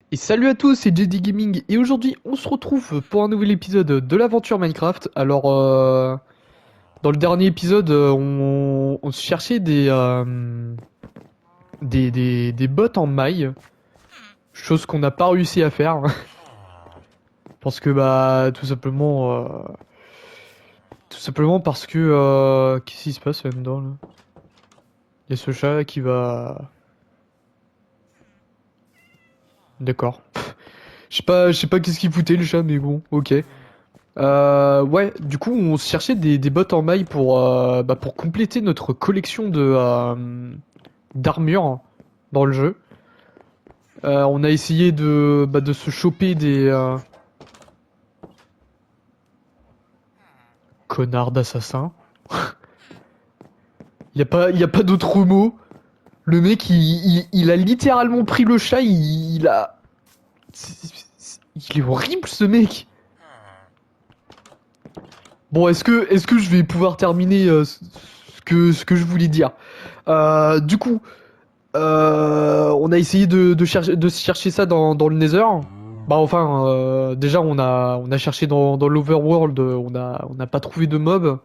Et salut à tous, c'est JD Gaming et aujourd'hui on se retrouve pour un nouvel épisode de l'aventure Minecraft. Alors dans le dernier épisode on se cherchait des bots en maille, chose qu'on n'a pas réussi à faire parce que bah tout simplement parce que qu'est-ce qui se passe là-dedans là? Il y a ce chat là qui va. D'accord. Je sais pas qu'est-ce qu'il foutait le chat mais bon, ok. Ouais, du coup, on cherchait des bottes en maille pour compléter notre collection d'armures dans le jeu. On a essayé de se choper des connards d'assassins. Y a pas d'autre mot. Le mec, il a littéralement pris le chat. Il a, il est horrible ce mec. Bon, est-ce que je vais pouvoir terminer ce que je voulais dire. Du coup. On a essayé de chercher ça dans le Nether. Bah enfin, déjà on a cherché dans l'Overworld, on n'a pas trouvé de mob.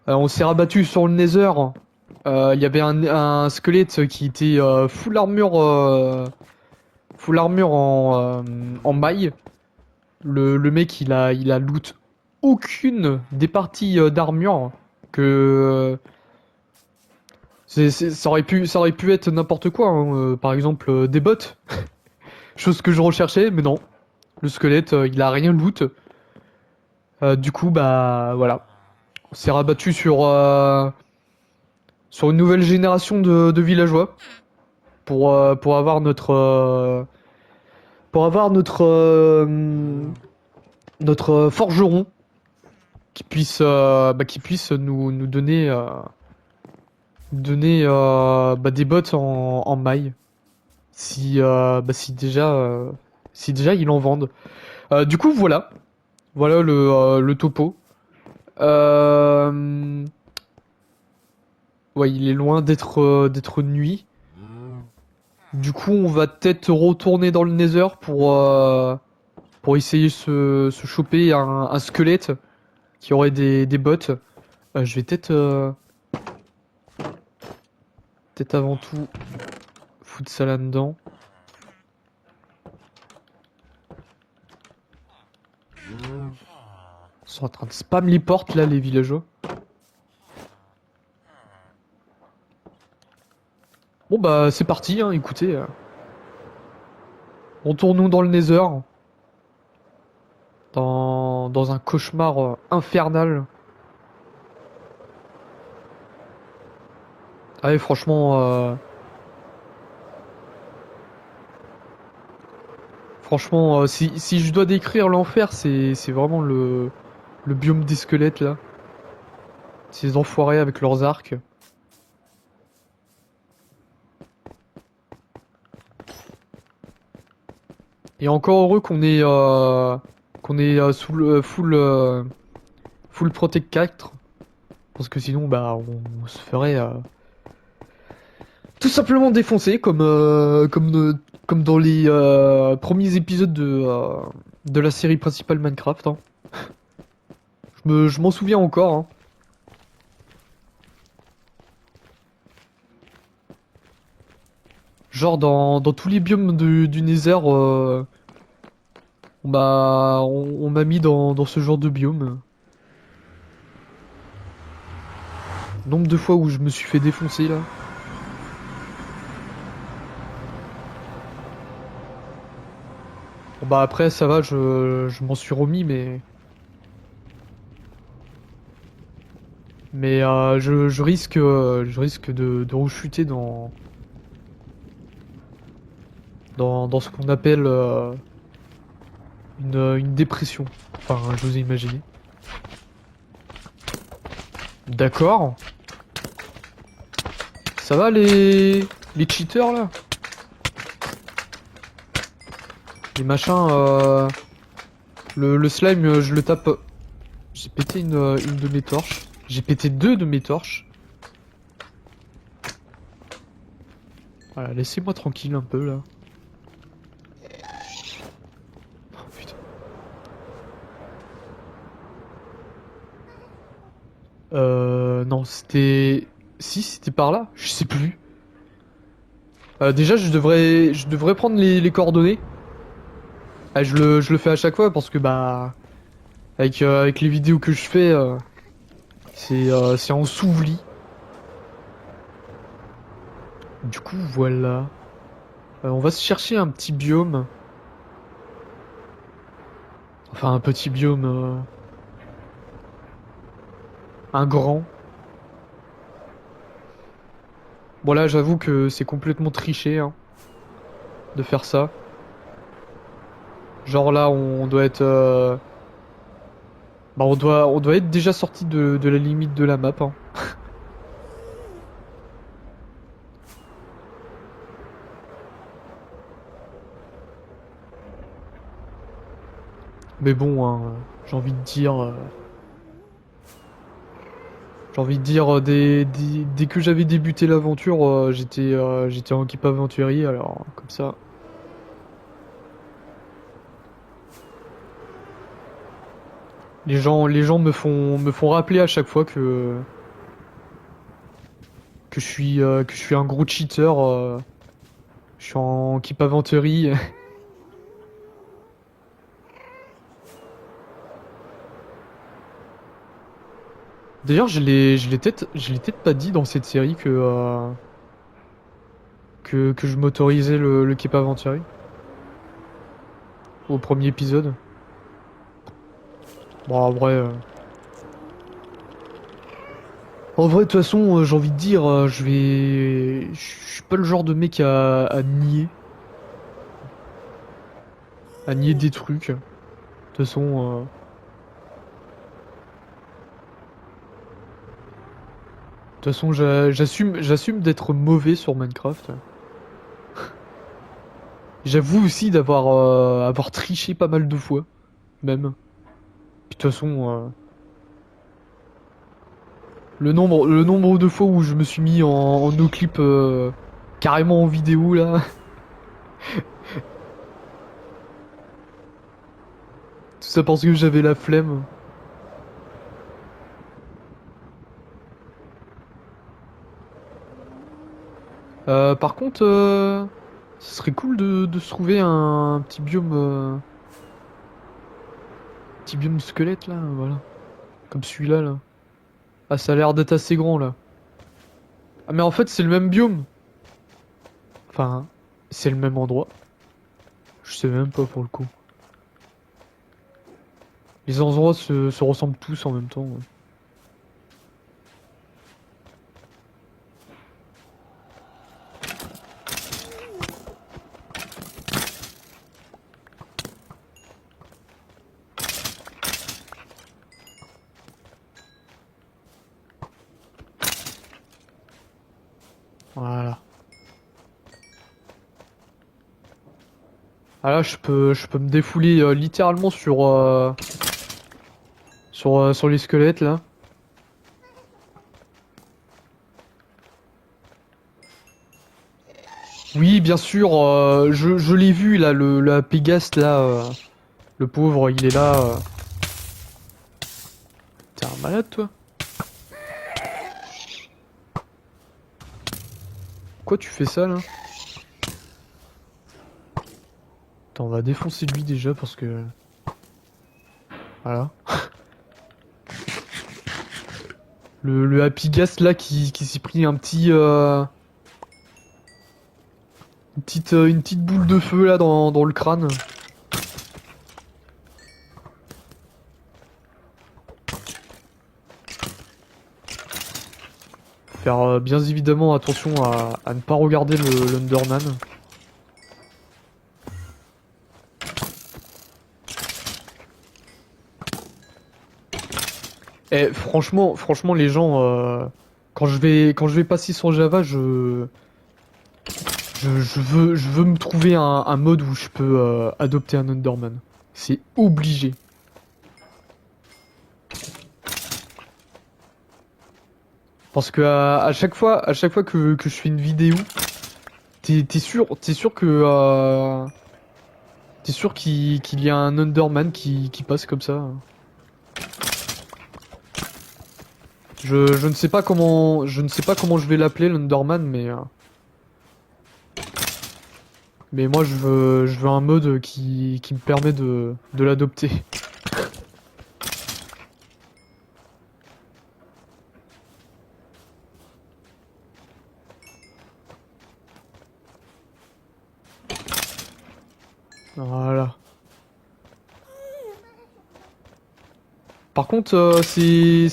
On s'est rabattu sur le Nether. Il y avait un squelette qui était full armure en maille. Le mec il a loot aucune des parties d'armure que ça aurait pu être n'importe quoi, hein. Par exemple des bottes. Chose que je recherchais, mais non. Le squelette, il a rien loot. Du coup, bah voilà. On s'est rabattu sur une nouvelle génération de villageois pour avoir notre forgeron qui puisse nous donner des bottes en maille. Si déjà ils en vendent. Du coup, voilà le topo. Euh, ouais, il est loin d'être nuit. Du coup, on va peut-être retourner dans le Nether pour essayer se choper un squelette qui aurait des bottes. Je vais peut-être avant tout foutre ça là-dedans. Ils sont en train de spam les portes là, les villageois. Bon bah c'est parti, hein, écoutez. Retournons dans le Nether, dans un cauchemar infernal. Ah ouais, franchement, si je dois décrire l'enfer, c'est vraiment le biome des squelettes là. Ces enfoirés avec leurs arcs. Et encore heureux qu'on est sous le full Protect 4. Parce que sinon, bah, on se ferait tout simplement défoncer comme dans les premiers épisodes de la série principale Minecraft, hein. Je m'en souviens encore, hein. Genre dans tous les biomes du Nether, on m'a mis dans ce genre de biome. Nombre de fois où je me suis fait défoncer là. Bon bah après ça va, je m'en suis remis mais je risque de rechuter dans ce qu'on appelle une dépression. Enfin, je vous ai imaginé. D'accord. Ça va les cheaters là? Les machins, le slime, je le tape. J'ai pété une de mes torches. J'ai pété deux de mes torches. Voilà, laissez-moi tranquille un peu là. Non, c'était... Si, c'était par là? Je sais plus. Déjà, je devrais prendre les coordonnées. Ah, je le fais à chaque fois parce que, bah... avec les vidéos que je fais, c'est en sous-vli. Du coup, voilà. On va se chercher un petit biome. Enfin, un petit biome... un grand. Bon là, j'avoue que c'est complètement triché, hein, de faire ça. Genre là, on doit être... Bah, on doit être déjà sorti de la limite de la map, hein. Mais bon, hein, j'ai envie de dire... J'ai envie de dire, dès que j'avais débuté l'aventure, j'étais en équipe aventurier, alors comme ça... Les gens me font rappeler à chaque fois que je suis un gros cheater. Je suis en équipe aventurie. D'ailleurs, je l'ai peut-être pas dit dans cette série que je m'autorisais le Keep Aventurier au premier épisode. Bon, en vrai, de toute façon, j'ai envie de dire, je suis pas le genre de mec à nier des trucs. De toute façon, j'assume d'être mauvais sur Minecraft. J'avoue aussi avoir triché pas mal de fois, même. Puis de toute façon, le nombre de fois où je me suis mis en no-clip carrément en vidéo là, tout ça parce que j'avais la flemme. Par contre, ce serait cool de se trouver un petit biome squelette là, voilà, comme celui-là là. Ah, ça a l'air d'être assez grand là. Ah, mais en fait, c'est le même biome. Enfin, c'est le même endroit. Je sais même pas pour le coup. Les endroits se ressemblent tous en même temps, ouais. Voilà. Ah là, je peux me défouler littéralement sur les squelettes là. Oui, bien sûr, je l'ai vu là, la Pégase là, le pauvre, il est là. T'es un malade toi? Pourquoi tu fais ça là? Attends, on va défoncer lui déjà parce que... Voilà. Le Happy Gas là qui s'est pris une petite boule de feu là dans le crâne. Faire bien évidemment attention à ne pas regarder l'Underman. Et franchement, les gens, quand je vais passer sur Java, je veux me trouver un mode où je peux adopter un Underman. C'est obligé. Parce que à chaque fois que je fais une vidéo, t'es sûr qu'il y a un Underman qui passe comme ça. Je ne sais pas comment, je ne sais pas comment je vais l'appeler l'Underman, mais moi je veux un mode qui me permet de l'adopter. Voilà. Par contre, c'est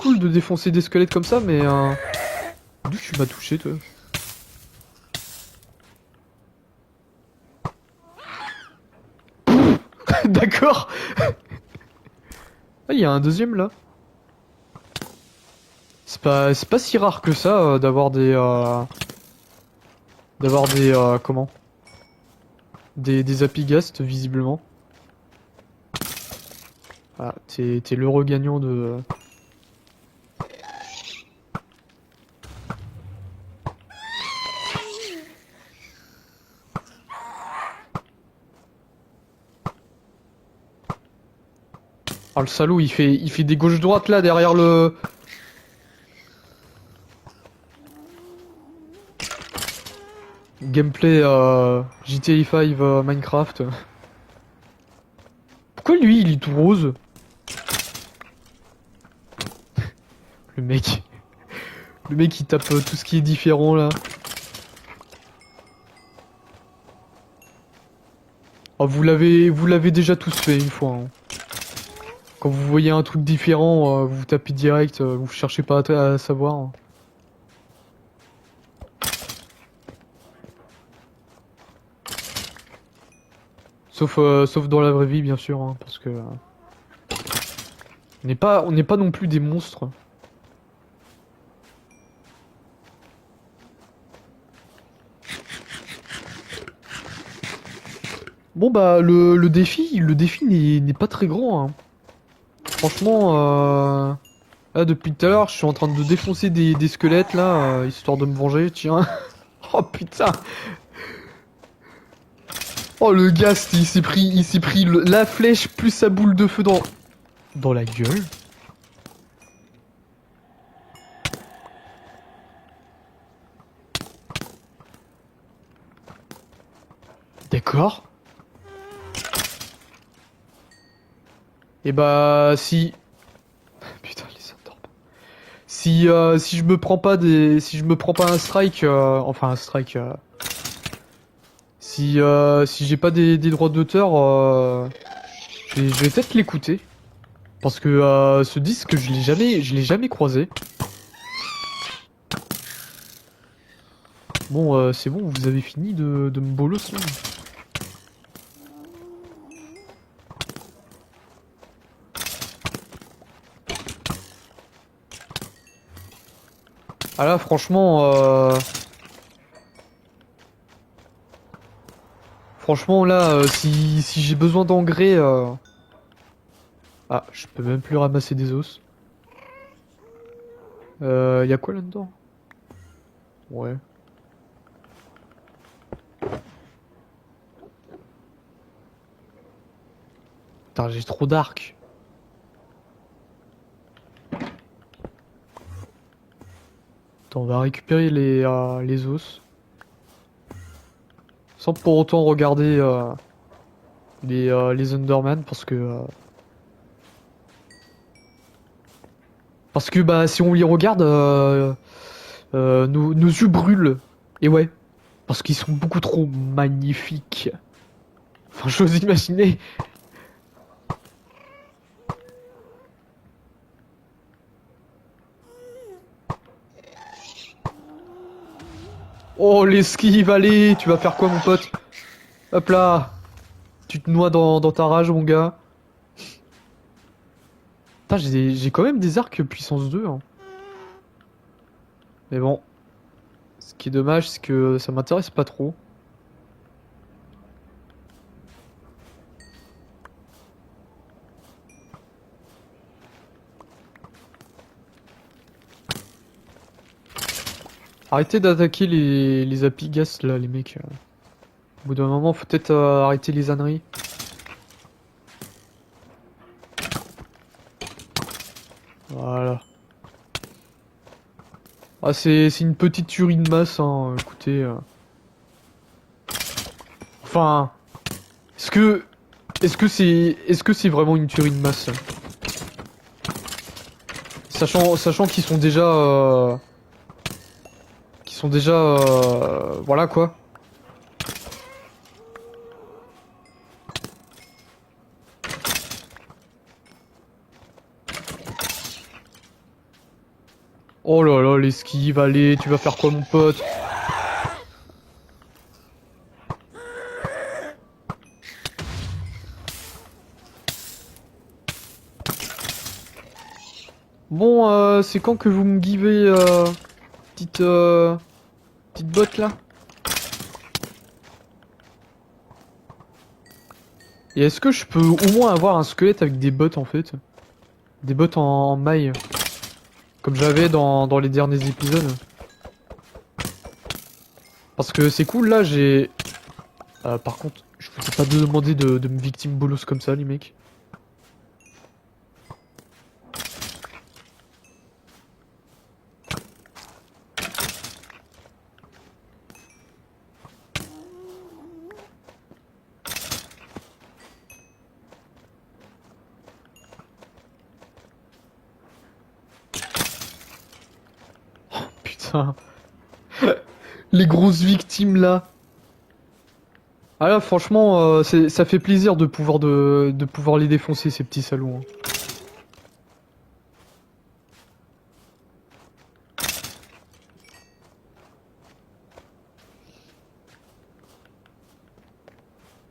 cool de défoncer des squelettes comme ça, mais d'où tu m'as touché, toi? D'accord. Ah, il y a un deuxième là. C'est pas si rare que ça d'avoir des comment? Des Apigast visiblement. Ah, t'es l'heureux gagnant de. Ah, le salaud, il fait des gauches-droites là derrière le. Gameplay GTA 5 Minecraft. Pourquoi lui il est tout rose? Le mec. Le mec il tape tout ce qui est différent là. Ah, vous l'avez déjà tous fait une fois, hein. Quand vous voyez un truc différent, vous tapez direct, vous cherchez pas à savoir, hein. Sauf dans la vraie vie bien sûr, hein, parce que on n'est pas non plus des monstres. Bon bah le défi n'est pas très grand, hein. Franchement, là depuis tout à l'heure, je suis en train de défoncer des squelettes là, histoire de me venger. Tiens. Oh putain. Oh le ghast, il s'est pris la flèche plus sa boule de feu dans la gueule. D'accord. Et bah si. Putain les endormes. Si je me prends pas si je me prends pas un strike, enfin un strike. Si j'ai pas des droits d'auteur, je vais peut-être l'écouter. Parce que ce disque, je l'ai jamais croisé. Bon, c'est bon, vous avez fini de me bolos là. Ah là, franchement, franchement là, si j'ai besoin d'engrais, ah, je peux même plus ramasser des os. Y a quoi là-dedans? Ouais. Putain, j'ai trop d'arc. Attends, on va récupérer les os. Sans pour autant regarder les Underman parce que bah si on les regarde nos yeux brûlent. Et ouais, parce qu'ils sont beaucoup trop magnifiques. Enfin, j'ose imaginer. Oh, l'esquive, allez, tu vas faire quoi, mon pote? Hop là, tu te noies dans ta rage, mon gars. Putain, j'ai quand même des arcs puissance 2, hein. Mais bon, ce qui est dommage, c'est que ça m'intéresse pas trop. Arrêtez d'attaquer les apigas, là, les mecs. Au bout d'un moment, faut peut-être arrêter les âneries. Voilà. Ah, c'est une petite tuerie de masse, hein. Écoutez. Enfin, est-ce que est-ce que c'est vraiment une tuerie de masse? Sachant qu'ils sont déjà voilà quoi. Oh là là, l'esquive, allez, tu vas faire quoi mon pote? Bon, c'est quand que vous me givez petite petite botte là? Et est-ce que je peux au moins avoir un squelette avec des bottes en fait? Des bottes en maille, comme j'avais dans les derniers épisodes. Parce que c'est cool là, j'ai... par contre, je vous ai pas demandé de me victime bolos comme ça les mecs. Putain. Les grosses victimes là. Ah là franchement ça fait plaisir de pouvoir les défoncer ces petits salauds, hein.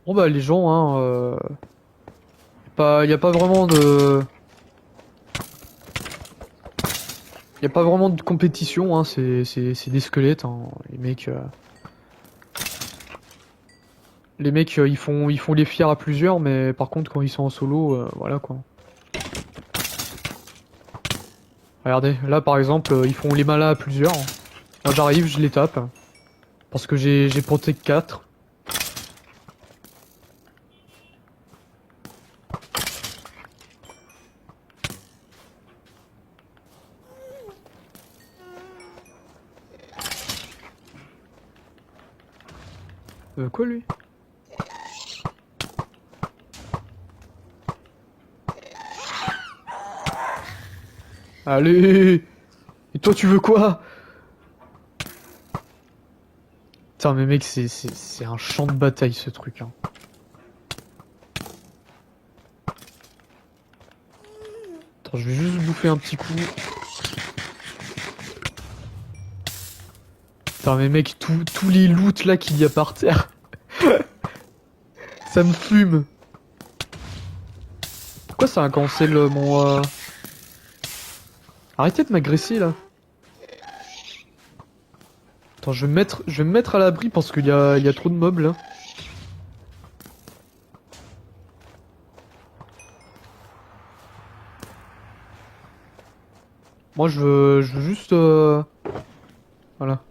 Bon bah les gens hein y a pas vraiment de y a pas vraiment de compétition hein, c'est des squelettes hein. Les mecs ils font les fiers à plusieurs mais par contre quand ils sont en solo voilà quoi. Regardez, là par exemple ils font les malins à plusieurs. Moi j'arrive, je les tape parce que j'ai protect 4. Quoi lui? Allez! Et toi tu veux quoi? Putain mais mec c'est un champ de bataille ce truc hein. Attends je vais juste bouffer un petit coup. Putain mais mec tous les loots là qu'il y a par terre. Ça me fume. Pourquoi ça a cancel mon Arrêtez de m'agresser là. Attends je vais me mettre à l'abri parce il y a trop de mobs là. Moi je veux juste voilà.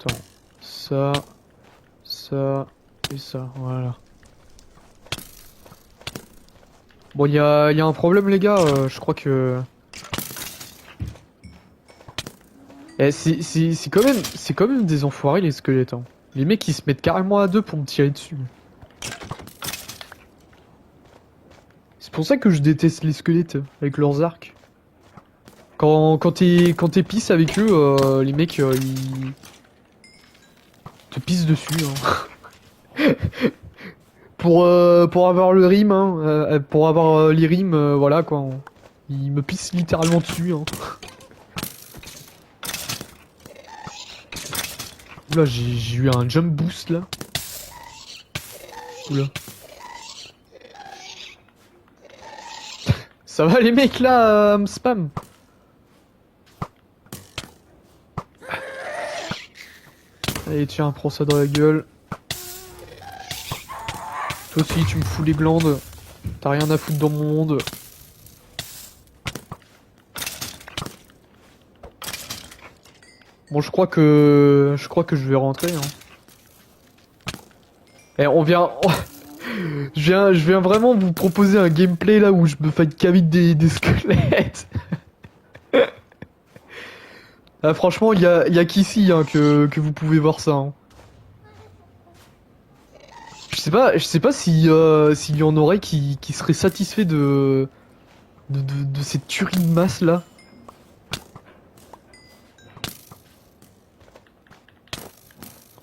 Attends, ça et ça, voilà. Bon, il y a un problème, les gars. Je crois que. Eh, c'est quand même des enfoirés les squelettes, hein. Les mecs ils se mettent carrément à deux pour me tirer dessus. C'est pour ça que je déteste les squelettes avec leurs arcs. Quand t'es pisse avec eux, les mecs ils te pissent dessus, hein. Pour avoir le rime, hein, pour avoir les rimes, voilà quoi. Ils me pissent littéralement dessus, hein. Oula, j'ai eu un jump boost là. Oula. Ça va les mecs là, me spam. Allez tiens, prends ça dans la gueule. Toi aussi tu me fous les glandes. T'as rien à foutre dans mon monde. Bon je crois que je vais rentrer hein. Eh on vient Je viens vraiment vous proposer un gameplay là où je me fight qu'avec des squelettes. Ah, franchement, y a qu'ici hein, que vous pouvez voir ça. Hein. Je sais pas si s'il y en aurait qui seraient satisfaits de cette tuerie de masse là.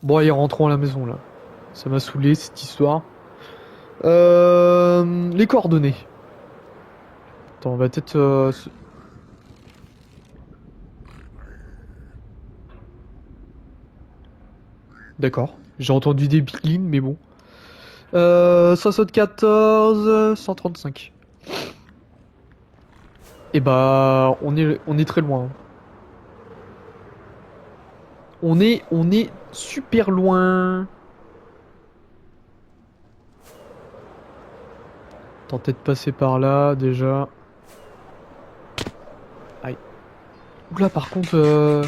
Bon, allez, rentrons à la maison là. Ça m'a saoulé cette histoire. Les coordonnées. Attends, on va peut-être. D'accord. J'ai entendu des bling, mais bon. 74, 135. Et bah, on est très loin. On est super loin. Tenter de passer par là, déjà. Aïe. Oula, par contre,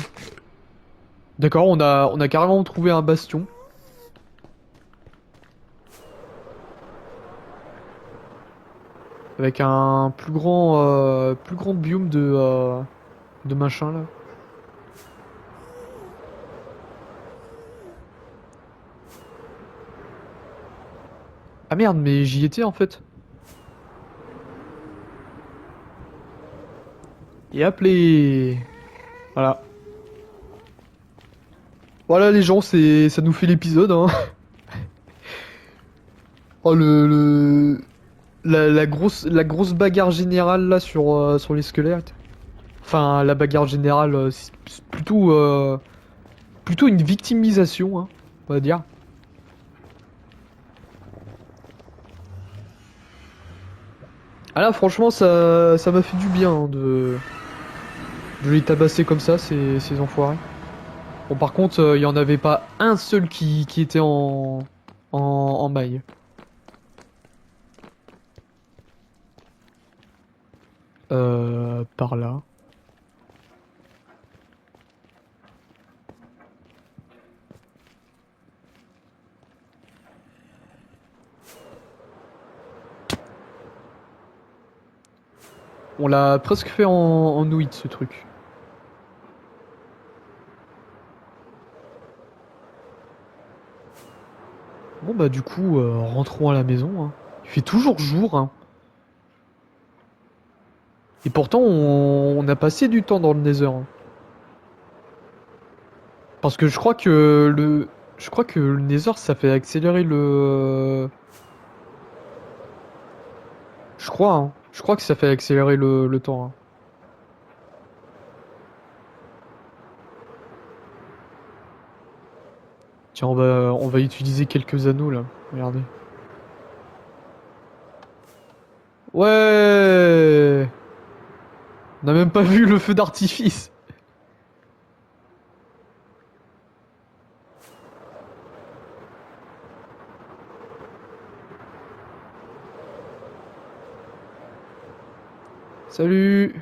d'accord, on a carrément trouvé un bastion. Avec un plus grand biome de machin, là. Ah merde, mais j'y étais, en fait. Et appelé. Voilà. Voilà, les gens, ça nous fait l'épisode, hein. Oh, la grosse bagarre générale, là, sur les squelettes. Enfin, la bagarre générale, c'est plutôt une victimisation, hein, on va dire. Ah là, franchement, ça m'a fait du bien hein, de les tabasser comme ça, ces enfoirés. Bon, par contre, il y en avait pas un seul qui était en maille. Par là. On l'a presque fait en nouilles, ce truc. Bon, bah, du coup, rentrons à la maison. Hein. Il fait toujours jour, hein. Et pourtant, on a passé du temps dans le Nether. Hein. Parce que je crois que le Nether, ça fait accélérer le. Je crois, hein. Je crois que ça fait accélérer le temps. Hein. Tiens, on va utiliser quelques anneaux là. Regardez. Ouais! On n'a même pas vu le feu d'artifice. Salut!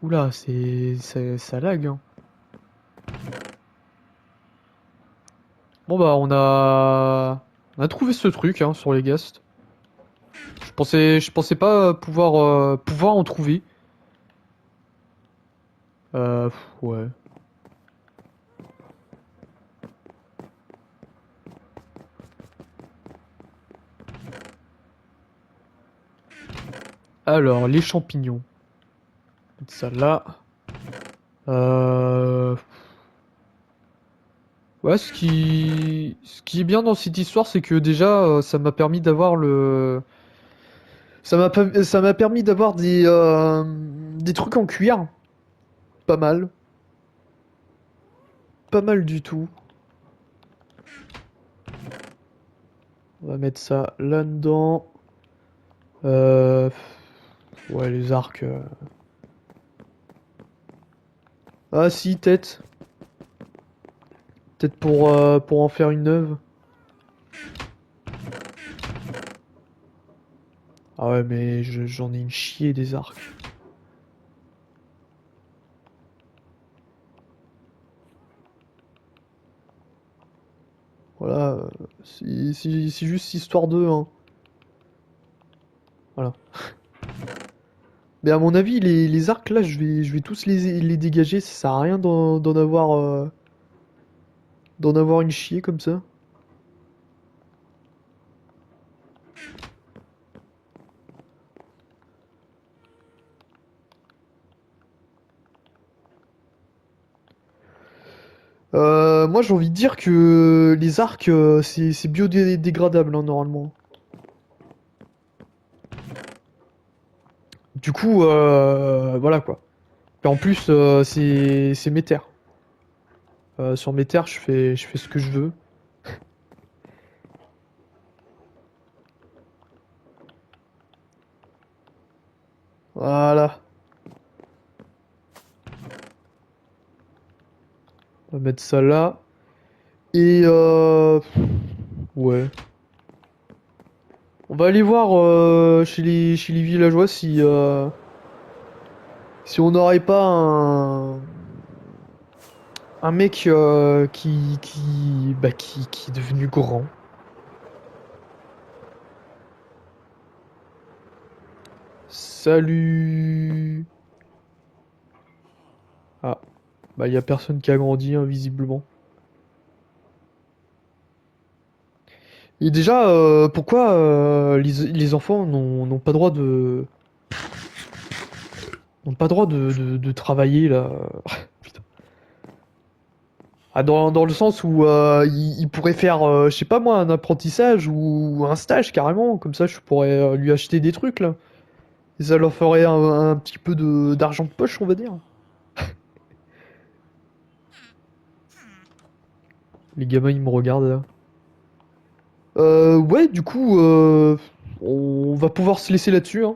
Oula, ça lag. Hein. Bon bah on a trouvé ce truc hein, sur les ghasts. Je pensais pas pouvoir en trouver. Ouais. Alors les champignons. Mettre ça là. Euh... Ouais, ce qui est bien dans cette histoire, c'est que déjà, ça m'a permis d'avoir ça m'a permis d'avoir des trucs en cuir. Pas mal. Pas mal du tout. On va mettre ça là-dedans. Euh... Ouais, les arcs. Ah si, tête. Peut-être pour en faire une neuve. Ah ouais, mais j'en ai une chier des arcs. Voilà, c'est juste histoire de, hein. Voilà. Mais à mon avis, les arcs là, je vais tous les dégager. Ça sert à rien d'en avoir une chier comme ça. Moi j'ai envie de dire que les arcs, c'est biodégradable hein, normalement. Du coup, voilà quoi. Et en plus, c'est mes terres. Sur mes terres, je fais ce que je veux. Voilà. On va mettre ça là. Et ouais. On va aller voir chez les villageois si on n'aurait pas un mec qui est devenu grand. Salut. Ah, bah y a personne qui a grandi hein, visiblement. Et déjà, pourquoi les enfants n'ont pas droit n'ont pas droit de travailler là? Putain. Ah, dans le sens où il pourrait faire, je sais pas moi, un apprentissage ou un stage carrément, comme ça je pourrais lui acheter des trucs là. Et ça leur ferait un petit peu d'argent de poche, on va dire. Les gamins ils me regardent là. Ouais, du coup, on va pouvoir se laisser là-dessus, hein.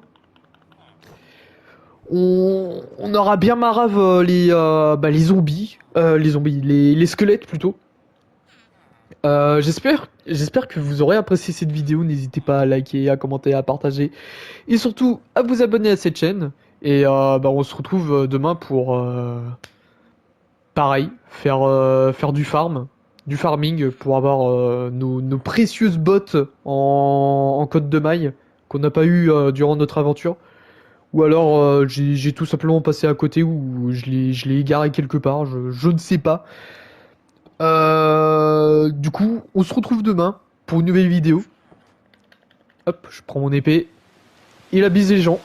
On aura bien marave les zombies, les squelettes plutôt. J'espère que vous aurez apprécié cette vidéo. N'hésitez pas à liker, à commenter, à partager et surtout à vous abonner à cette chaîne. Et on se retrouve demain pour pareil, faire du farming pour avoir nos précieuses bottes en côte de maille qu'on n'a pas eu durant notre aventure. Ou alors j'ai tout simplement passé à côté ou je l'ai égaré quelque part, je ne sais pas. Du coup, on se retrouve demain pour une nouvelle vidéo. Hop, je prends mon épée et la bise les gens.